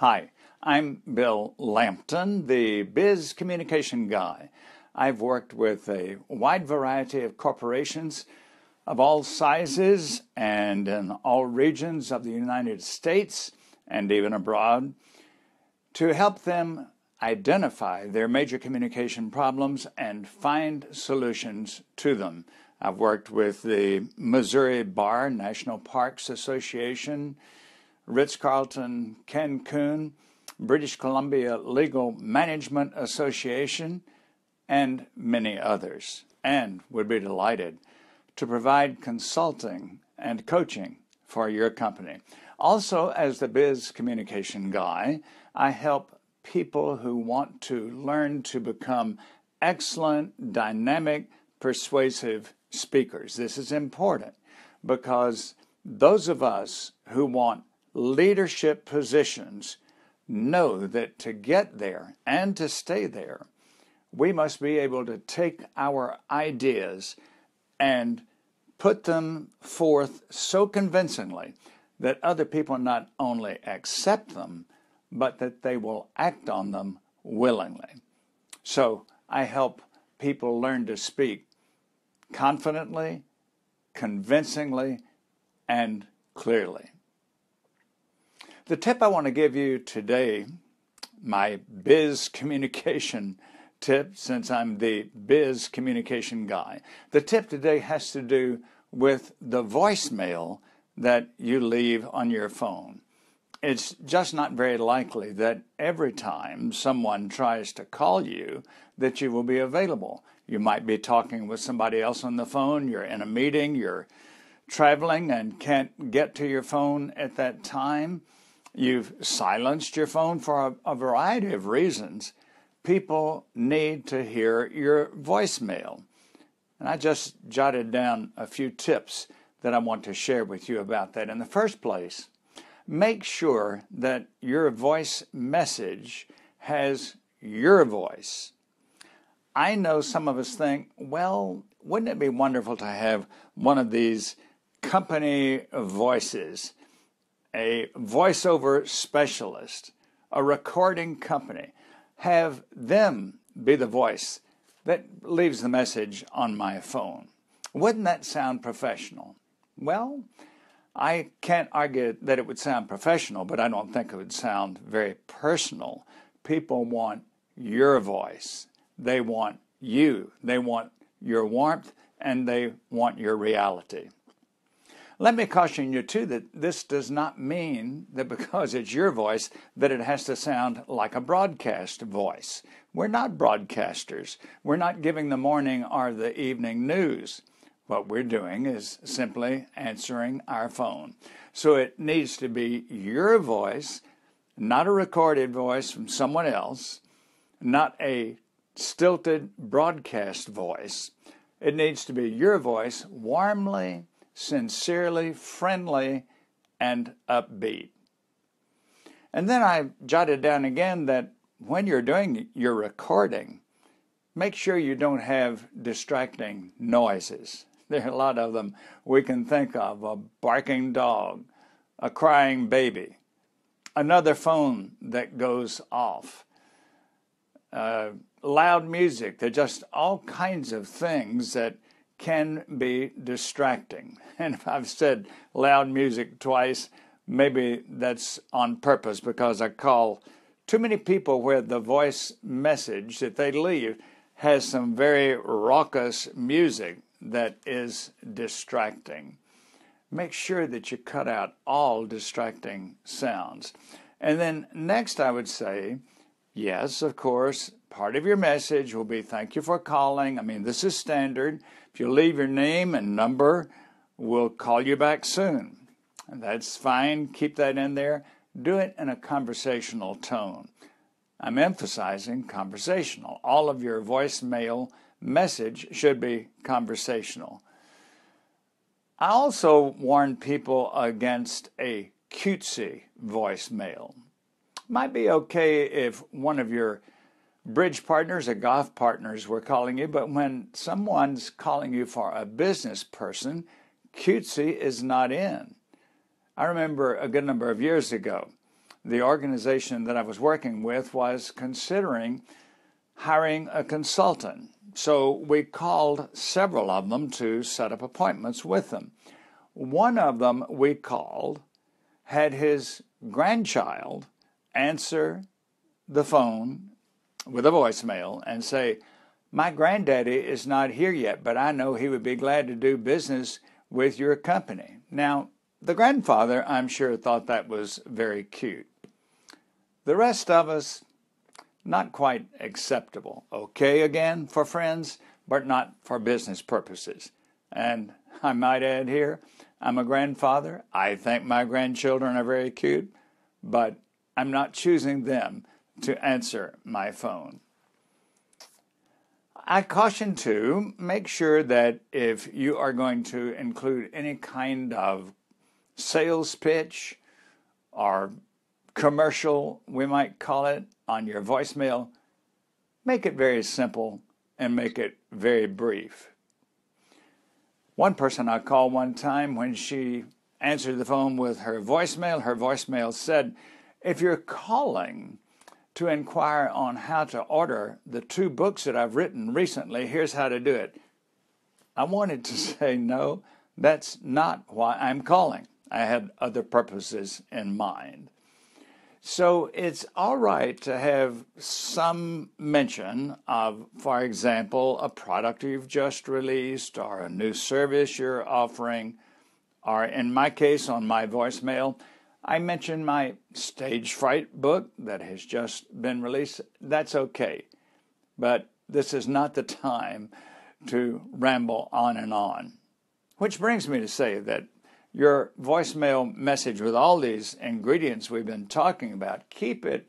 Hi, I'm Bill Lampton, the Biz Communication Guy. I've worked with a wide variety of corporations of all sizes and in all regions of the United States and even abroad to help them identify their major communication problems and find solutions to them. I've worked with the Missouri Bar National Parks Association, Ritz-Carlton, Cancun, British Columbia Legal Management Association, and many others, and would be delighted to provide consulting and coaching for your company. Also, as the Biz Communication Guy, I help people who want to learn to become excellent, dynamic, persuasive speakers. This is important because those of us who want leadership positions know that to get there and to stay there, we must be able to take our ideas and put them forth so convincingly that other people not only accept them, but that they will act on them willingly. So I help people learn to speak confidently, convincingly, and clearly. The tip I want to give you today, my biz communication tip, since I'm the biz communication guy, the tip today has to do with the voicemail that you leave on your phone. It's just not very likely that every time someone tries to call you that you will be available. You might be talking with somebody else on the phone, you're in a meeting, you're traveling and can't get to your phone at that time. You've silenced your phone for a variety of reasons. People need to hear your voicemail. And I just jotted down a few tips that I want to share with you about that. In the first place, make sure that your voice message has your voice. I know some of us think, well, wouldn't it be wonderful to have one of these company voices, a voiceover specialist, a recording company, have them be the voice that leaves the message on my phone. Wouldn't that sound professional? Well, I can't argue that it would sound professional, but I don't think it would sound very personal. People want your voice. They want you. They want your warmth, and they want your reality. Let me caution you, too, that this does not mean that because it's your voice that it has to sound like a broadcast voice. We're not broadcasters. We're not giving the morning or the evening news. What we're doing is simply answering our phone. So it needs to be your voice, not a recorded voice from someone else, not a stilted broadcast voice. It needs to be your voice, warmly, sincerely, friendly, and upbeat. And then I jotted down again that when you're doing your recording, make sure you don't have distracting noises. There are a lot of them we can think of: a barking dog, a crying baby, another phone that goes off, loud music. There are just all kinds of things that can be distracting. And if I've said loud music twice, maybe that's on purpose, because I call too many people where the voice message that they leave has some very raucous music that is distracting. Make sure that you cut out all distracting sounds. And then next I would say, yes, of course, part of your message will be thank you for calling. I mean, this is standard. If you leave your name and number, we'll call you back soon. And that's fine. Keep that in there. Do it in a conversational tone. I'm emphasizing conversational. All of your voicemail message should be conversational. I also warn people against a cutesy voicemail. Might be okay if one of your bridge partners or golf partners were calling you, but when someone's calling you for a business person, cutesy is not in. I remember a good number of years ago, the organization that I was working with was considering hiring a consultant. So we called several of them to set up appointments with them. One of them we called had his grandchild answer the phone with a voicemail and say, "My granddaddy is not here yet, but I know he would be glad to do business with your company." Now, the grandfather, I'm sure, thought that was very cute. The rest of us, not quite acceptable. Okay, again, for friends, but not for business purposes. And I might add here, I'm a grandfather. I think my grandchildren are very cute, but I'm not choosing them to answer my phone. I caution too, make sure that if you are going to include any kind of sales pitch or commercial, we might call it, on your voicemail, make it very simple and make it very brief. One person I called one time, when she answered the phone with her voicemail said, "If you're calling to inquire on how to order the 2 books that I've written recently, here's how to do it." I wanted to say, no, that's not why I'm calling. I had other purposes in mind. So it's all right to have some mention of, for example, a product you've just released or a new service you're offering, or in my case, on my voicemail, I mentioned my stage fright book that has just been released. That's okay. But this is not the time to ramble on and on. Which brings me to say that your voicemail message with all these ingredients we've been talking about, keep it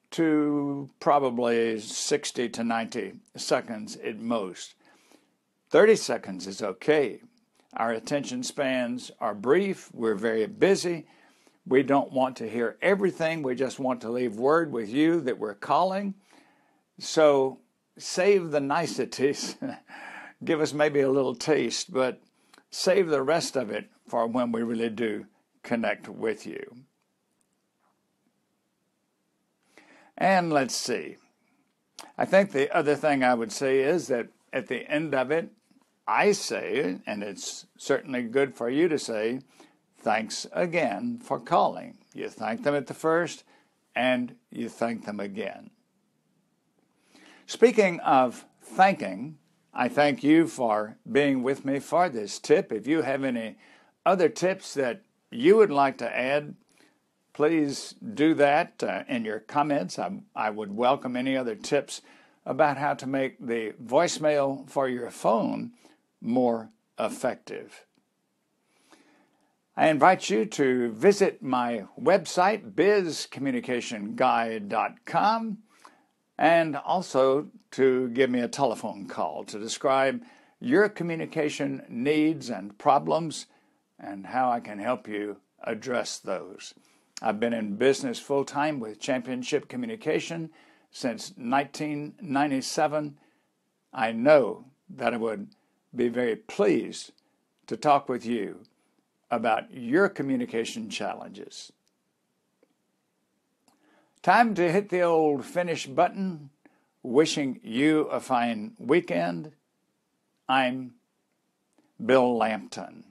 to probably 60 to 90 seconds at most. 30 seconds is okay. Our attention spans are brief. We're very busy. We don't want to hear everything. We just want to leave word with you that we're calling. So save the niceties. Give us maybe a little taste, but save the rest of it for when we really do connect with you. And let's see. I think the other thing I would say is that at the end of it, I say, and it's certainly good for you to say, thanks again for calling. You thank them at the first, and you thank them again. Speaking of thanking, I thank you for being with me for this tip. If you have any other tips that you would like to add, please do that in your comments. I would welcome any other tips about how to make the voicemail for your phone more effective. I invite you to visit my website, bizcommunicationguide.com, and also to give me a telephone call to describe your communication needs and problems and how I can help you address those. I've been in business full-time with Championship Communication since 1997. I know that I would be very pleased to talk with you about your communication challenges. Time to hit the old finish button. Wishing you a fine weekend. I'm Bill Lampton.